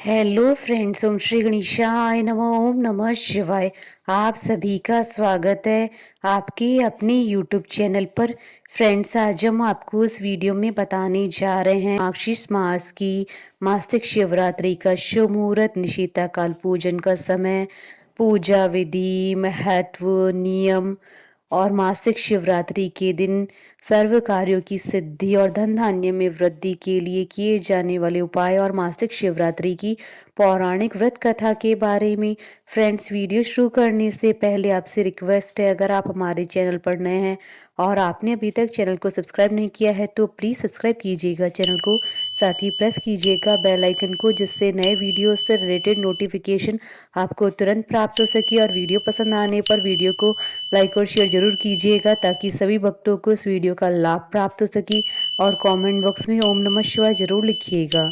Hello friends, ओम श्री गणेशाय नमः। ओम नमः शिवाय। आप सभी का स्वागत है आपके अपने यूट्यूब चैनल पर। फ्रेंड्स, आज हम आपको इस वीडियो में बताने जा रहे हैं मार्गशीर्ष मास की मासिक शिवरात्रि का शुभ मुहूर्त, निशिता काल, पूजन का समय, पूजा विधि, महत्व, नियम और मासिक शिवरात्रि के दिन सर्व कार्यों की सिद्धि और धन धान्य में वृद्धि के लिए किए जाने वाले उपाय और मासिक शिवरात्रि की पौराणिक व्रत कथा के बारे में। फ्रेंड्स, वीडियो शुरू करने से पहले आपसे रिक्वेस्ट है, अगर आप हमारे चैनल पर नए हैं और आपने अभी तक चैनल को सब्सक्राइब नहीं किया है तो प्लीज़ सब्सक्राइब कीजिएगा चैनल को, साथ ही प्रेस कीजिएगा बेल आइकन को, जिससे नए वीडियो से रिलेटेड नोटिफिकेशन आपको तुरंत प्राप्त हो सके। और वीडियो पसंद आने पर वीडियो को लाइक और शेयर जरूर कीजिएगा ताकि सभी भक्तों को इस वीडियो का लाभ प्राप्त हो सके। और कमेंट बॉक्स में ओम नमः शिवाय जरूर लिखिएगा।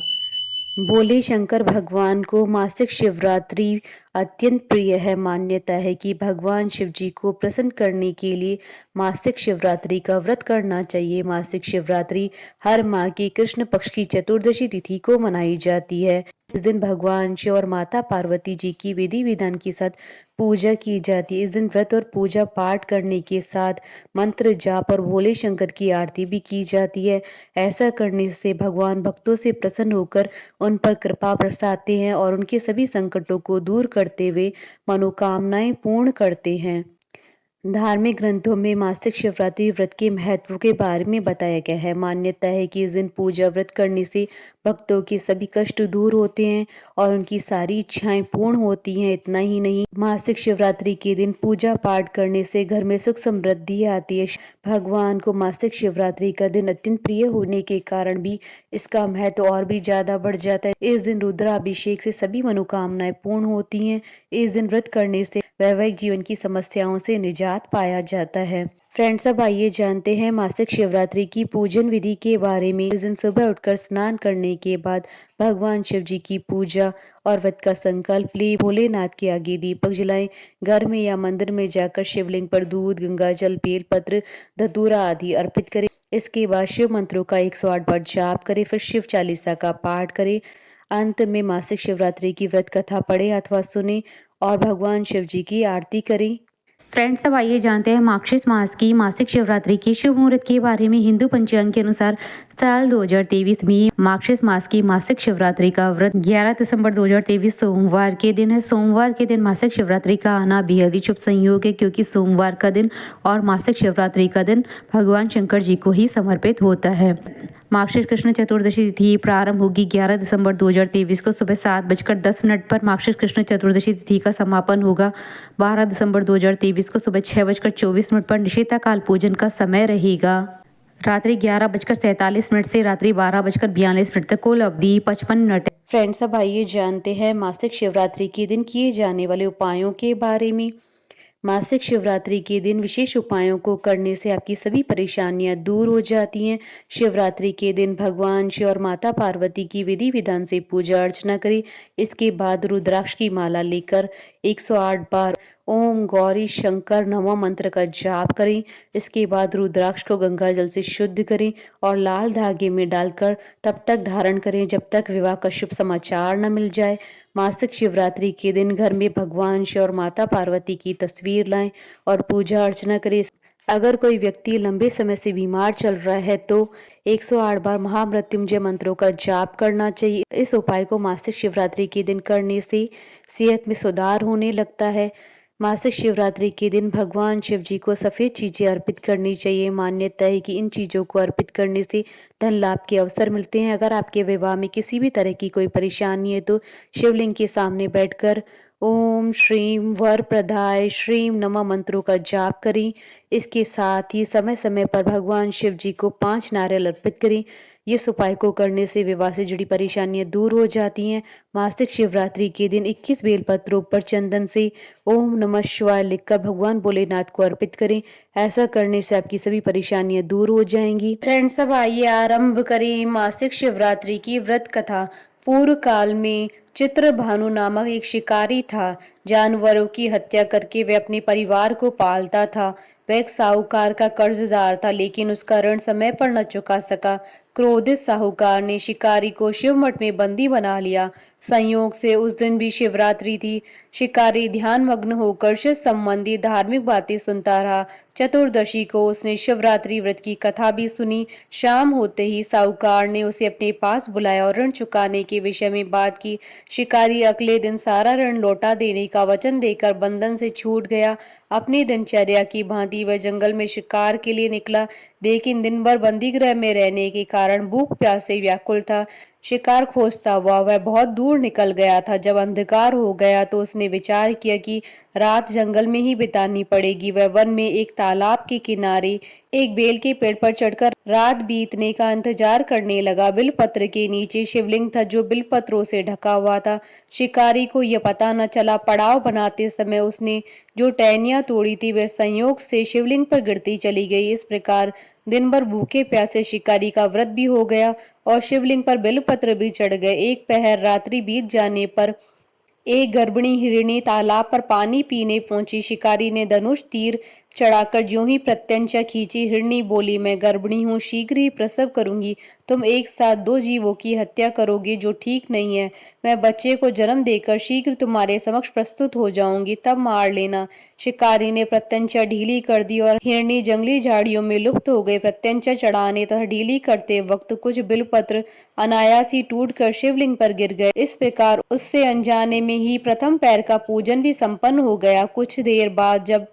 भोले शंकर भगवान को मासिक शिवरात्रि अत्यंत प्रिय है। मान्यता है कि भगवान शिव जी को प्रसन्न करने के लिए मासिक शिवरात्रि का व्रत करना चाहिए। मासिक शिवरात्रि हर माह की कृष्ण पक्ष की चतुर्दशी तिथि को मनाई जाती है। इस दिन भगवान शिव और माता पार्वती जी की विधि विधान के साथ पूजा की जाती है। इस दिन व्रत और पूजा पाठ करने के साथ मंत्र जाप और भोले शंकर की आरती भी की जाती है। ऐसा करने से भगवान भक्तों से प्रसन्न होकर उन पर कृपा बरसाते हैं और उनके सभी संकटों को दूर करते हुए मनोकामनाएं पूर्ण करते हैं। धार्मिक ग्रंथों में मासिक शिवरात्रि व्रत के महत्व के बारे में बताया गया है। मान्यता है कि इस दिन पूजा व्रत करने से भक्तों के सभी कष्ट दूर होते हैं और उनकी सारी इच्छाएं पूर्ण होती हैं। इतना ही नहीं, मासिक शिवरात्रि के दिन पूजा पाठ करने से घर में सुख समृद्धि आती है। भगवान को मासिक शिवरात्रि का दिन अत्यंत प्रिय होने के कारण भी इसका महत्व और भी ज्यादा बढ़ जाता है। इस दिन रुद्राभिषेक से सभी मनोकामनाएं पूर्ण होती हैं। इस दिन व्रत करने से वैवाहिक जीवन की समस्याओं से निजात पाया जाता है। फ्रेंड्स, अब आइए जानते हैं मासिक शिवरात्रि की पूजन विधि के बारे में। इस दिन सुबह उठकर स्नान करने के बाद भगवान शिव जी की पूजा और व्रत का संकल्प ले भोलेनाथ के आगे दीपक जलाएं। घर में या मंदिर में जाकर शिवलिंग पर दूध, गंगा जल, बेल पत्र, धतूरा आदि अर्पित करें। इसके बाद शिव मंत्रों का 108 बार जाप करें, फिर शिव चालीसा का पाठ करें। अंत में मासिक शिवरात्रि की व्रत कथा पढ़ें अथवा सुने और भगवान शिव जी की आरती करें। फ्रेंड्स, अब आइए जानते हैं मार्गशीर्ष मास की मासिक शिवरात्रि के शुभ मुहूर्त के बारे में। हिंदू पंचांग के अनुसार साल 2023 में मार्गशीर्ष मास की मासिक शिवरात्रि का व्रत 11 दिसंबर 2023 सोमवार के दिन है। सोमवार के दिन मासिक शिवरात्रि का आना बेहद ही शुभ संयोग है, क्योंकि सोमवार का दिन और मासिक शिवरात्रि का दिन भगवान शंकर जी को ही समर्पित होता है। मार्गशीर्ष कृष्ण चतुर्दशी तिथि प्रारंभ होगी 11 दिसंबर 2023 को सुबह 7:10 पर। मार्गशीर्ष कृष्ण चतुर्दशी तिथि का समापन होगा 12 दिसंबर 2023 को सुबह 6:24 पर। निशिता काल पूजन का समय रहेगा रात्रि 11:47 से रात्रि 12:42 तक। कुल अवधि 55 मिनट है। फ्रेंड्स, अब आइए जानते हैं मासिक शिवरात्रि के दिन किए जाने वाले उपायों के बारे में। मासिक शिवरात्रि के दिन विशेष उपायों को करने से आपकी सभी परेशानियां दूर हो जाती हैं। शिवरात्रि के दिन भगवान शिव और माता पार्वती की विधि विधान से पूजा अर्चना करें। इसके बाद रुद्राक्ष की माला लेकर 108 बार ओम गौरी शंकर नमः मंत्र का जाप करें। इसके बाद रुद्राक्ष को गंगा जल से शुद्ध करें और लाल धागे में डालकर तब तक धारण करें जब तक विवाह का शुभ समाचार न मिल जाए। मासिक शिवरात्रि के दिन घर में भगवान शिव और माता पार्वती की तस्वीर लाएं और पूजा अर्चना करें। अगर कोई व्यक्ति लंबे समय से बीमार चल रहा है तो 108 बार महामृत्युंजय मंत्रों का जाप करना चाहिए। इस उपाय को मासिक शिवरात्रि के दिन करने से सेहत में सुधार होने लगता है। मासिक शिवरात्रि के दिन भगवान शिव जी को सफ़ेद चीज़ें अर्पित करनी चाहिए। मान्यता है कि इन चीज़ों को अर्पित करने से धन लाभ के अवसर मिलते हैं। अगर आपके विवाह में किसी भी तरह की कोई परेशानी है तो शिवलिंग के सामने बैठकर ओम श्रीम वरप्रदाय श्रीम नमः मंत्रों का जाप करें। इसके साथ ही समय समय पर भगवान शिव जी को 5 नारियल अर्पित करें। इस उपाय को करने से विवाह से जुड़ी परेशानियां दूर हो जाती हैं। मासिक शिवरात्रि के दिन 21 बेलपत्रों पर चंदन से ओम नमः शिवाय लिखकर भगवान भोलेनाथ को अर्पित करें। ऐसा करने से आपकी सभी परेशानियां दूर हो जाएंगी। फ्रेंड्स, अब आइए आरंभ करें मासिक शिवरात्रि की व्रत कथा। पूर्व काल में चित्रभानु नामक एक शिकारी था। जानवरों की हत्या करके वह अपने परिवार को पालता था। वह एक साहूकार का कर्जदार था, लेकिन उसका ऋण समय पर न चुका सका। क्रोधित साहूकार ने शिकारी को शिवमठ में बंदी बना लिया। संयोग से उस दिन भी शिवरात्रि थी। शिकारी ध्यानमग्न होकर शिव संबंधी धार्मिक बातें सुनता रहा। चतुर्दशी को उसने शिवरात्रि व्रत की कथा भी सुनी। शाम होते ही साहूकार ने उसे अपने पास बुलाया और ऋण चुकाने के विषय में बात की। शिकारी अगले दिन सारा ऋण लौटा देने का वचन देकर बंधन से छूट गया। अपनी दिनचर्या की भांति वह जंगल में शिकार के लिए निकला, लेकिन दिन भर बंदीगृह में रहने के कारण भूख प्यास से व्याकुल था। शिकार खोजता हुआ वह बहुत दूर निकल गया था। जब अंधकार हो गया तो उसने विचार किया कि रात जंगल में ही बितानी पड़ेगी। वह वन में एक तालाब के किनारे एक बेल के पेड़ पर चढ़कर रात बीतने का इंतजार करने लगा। बिलपत्र के नीचे शिवलिंग था जो बिलपत्रों से ढका हुआ था। शिकारी को यह पता न चला। पड़ाव बनाते समय उसने जो टहनियां तोड़ी थी वह संयोग से शिवलिंग पर गिरती चली गई। इस प्रकार दिन भर भूखे प्यासे शिकारी का व्रत भी हो गया और शिवलिंग पर बेलपत्र भी चढ़ गए। एक पहर रात्रि बीत जाने पर एक गर्भिणी हिरणी तालाब पर पानी पीने पहुंची। शिकारी ने धनुष तीर चढ़ाकर ज्यों ही प्रत्यंचा खींची। हिरणी बोली, मैं गर्भिणी हूँ, शीघ्र ही प्रसव करूंगी। तुम एक साथ दो जीवों की हत्या करोगे जो ठीक नहीं है। मैं बच्चे को जन्म देकर शीघ्र तुम्हारे समक्ष प्रस्तुत हो जाऊंगी, तब मार लेना। शिकारी ने प्रत्यंचा ढीली कर दी और हिरणी जंगली झाड़ियों में लुप्त हो गई। प्रत्यंचा चढ़ाने तथा ढीली करते वक्त कुछ बिलपत्र अनायास ही टूटकर शिवलिंग पर गिर गए। इस प्रकार उससे अनजाने में ही प्रथम पैर का पूजन भी संपन्न हो गया। कुछ देर बाद जब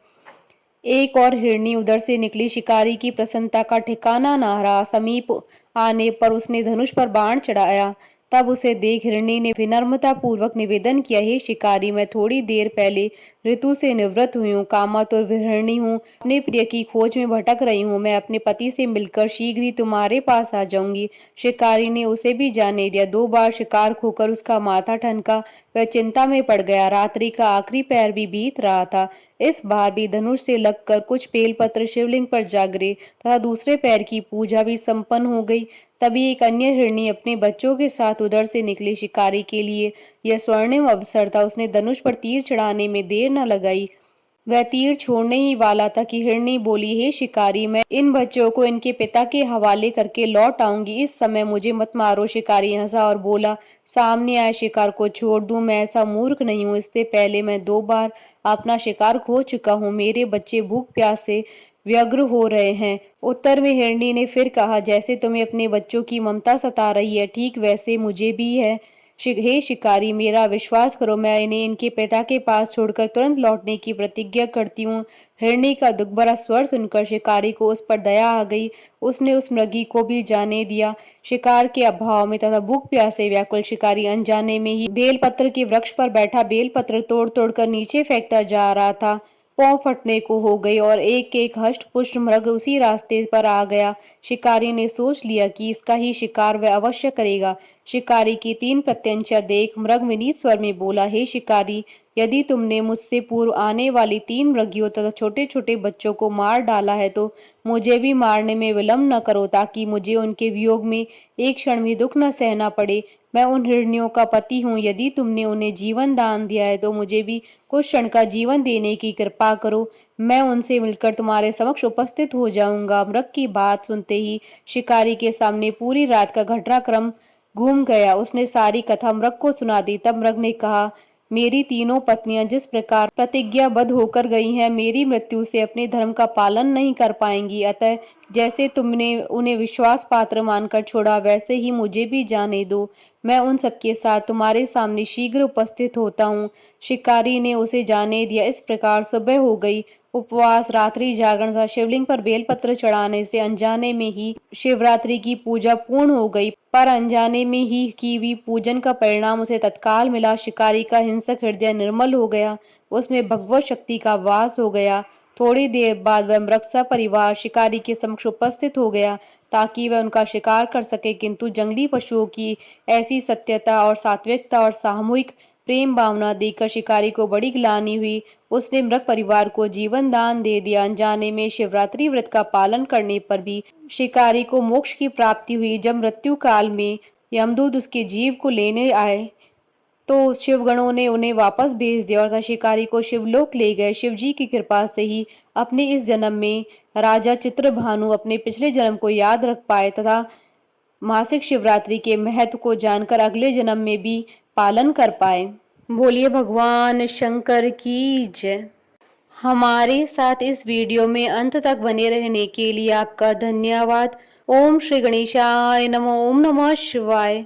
एक और हिरणी उधर से निकली, शिकारी की प्रसन्नता का ठिकाना न रहा। समीप आने पर उसने धनुष पर बाण चढ़ाया। तब उसे देख हिरणी ने विनम्रता पूर्वक निवेदन किया, हे शिकारी, मैं थोड़ी देर पहले ऋतु से निवृत्त हुई हूँ, कामातुर विहरणी हूँ, अपने प्रिय की खोज में भटक रही हूँ। मैं अपने पति से मिलकर शीघ्र ही तुम्हारे पास आ जाऊंगी। शिकारी ने उसे भी जाने दिया। 2 बार शिकार खोकर उसका माथा ठनका। वह चिंता में पड़ गया। रात्रि का आखिरी पैर भी बीत रहा था। इस बार भी धनुष से लगकर कुछ बेलपत्र शिवलिंग पर जा गिरे तथा दूसरे पैर की पूजा भी संपन्न हो गई। तभी एक अन्य हिरणी अपने बच्चों के साथ उधर से निकली। शिकारी के लिए यह स्वर्णिम अवसर था। उसने धनुष पर तीर चढ़ाने में देर न लगाई। वह तीर छोड़ने ही वाला था कि हिरणी बोली, हे शिकारी, मैं इन बच्चों को इनके पिता के हवाले करके लौट आऊंगी, इस समय मुझे मत मारो। शिकारी हंसा और बोला, सामने आए शिकार को छोड़ दूं? मैं ऐसा मूर्ख नहीं हूं। इससे पहले मैं 2 बार अपना शिकार खो चुका हूं। मेरे बच्चे भूख प्यास से व्यग्र हो रहे हैं। उत्तर में हिरणी ने फिर कहा, जैसे तुम्हें अपने बच्चों की ममता सता रही है, ठीक वैसे मुझे भी है। हे शिकारी, मेरा विश्वास करो, मैं इन्हें इनके पिता के पास छोड़कर तुरंत लौटने की प्रतिज्ञा करती हूँ। हिरणी का दुख भरा स्वर सुनकर शिकारी को उस पर दया आ गई। उसने उस मृगी को भी जाने दिया। शिकार के अभाव में तथा भूख प्यास से व्याकुल शिकारी अनजाने में ही बेलपत्र के वृक्ष पर बैठा बेलपत्र तोड़ तोड़कर नीचे फेंकता जा रहा था। पांव फटने को हो गई और एक एक हष्ट पुष्ट मृग उसी रास्ते पर आ गया। शिकारी ने सोच लिया कि इसका ही शिकार वह अवश्य करेगा। शिकारी की 3 प्रत्यंचा देख मृग विनीत स्वर में बोला, हे शिकारी, यदि तुमने मुझसे पूर्व आने वाली 3 मृगियों तथा छोटे छोटे बच्चों को मार डाला है तो मुझे भी मारने में विलंब न करो, ताकि मुझे उनके वियोग में एक क्षण भी दुख न सहना पड़े। मैं उन हिरनियों का पति हूँ। यदि तुमने उन्हें जीवन दान दिया है तो मुझे भी कुछ क्षण का जीवन देने की कृपा करो। मैं उनसे मिलकर तुम्हारे समक्ष उपस्थित हो जाऊंगा। मृग की बात सुनते ही शिकारी के सामने पूरी रात का घटनाक्रम घूम गया। उसने सारी कथा मृग को सुना दी। तब मृग ने कहा, मेरी तीनों पत्नियां जिस प्रकार प्रतिज्ञाबद्ध होकर गई हैं, मेरी मृत्यु से अपने धर्म का पालन नहीं कर पाएंगी। अतः जैसे तुमने उन्हें विश्वास पात्र मानकर छोड़ा, वैसे ही मुझे भी जाने दो। मैं उन सबके साथ तुम्हारे सामने शीघ्र उपस्थित होता हूँ। शिकारी ने उसे जाने दिया। इस प्रकार सुबह हो गई। उपवास, रात्रि जागरण तथा शिवलिंग पर बेलपत्र चढ़ाने से अनजाने में ही शिवरात्रि की पूजा पूर्ण हो गई। पर अनजाने में ही की हुई पूजन का परिणाम उसे तत्काल मिला। शिकारी का हिंसक हृदय निर्मल हो गया। उसमें भगवत शक्ति का वास हो गया। थोड़ी देर बाद वह मृग सपरिवार शिकारी के समक्ष उपस्थित हो गया ताकि वह उनका शिकार कर सके, किंतु जंगली पशुओं की ऐसी सत्यता और सात्विकता और सामूहिक प्रेम भावना देखकर शिकारी को बड़ी ग्लानि हुई। उसने मृग परिवार को जीवन दान दे दिया। अनजाने में शिवरात्रि व्रत का पालन करने पर भी शिकारी को मोक्ष की प्राप्ति हुई। जब मृत्यु काल में यमदूत उसके जीव को लेने आए तो शिवगणों ने उन्हें वापस भेज दिया और शिकारी को शिवलोक ले गए। शिवजी की कृपा से ही अपने इस जन्म में राजा चित्रभानु अपने पिछले जन्म को याद रख पाए तथा मासिक शिवरात्रि के महत्व को जानकर अगले जन्म में भी पालन कर पाए। बोलिए भगवान शंकर की जय। हमारे साथ इस वीडियो में अंत तक बने रहने के लिए आपका धन्यवाद। ओम श्री गणेशाय नमः। ओम नमः शिवाय।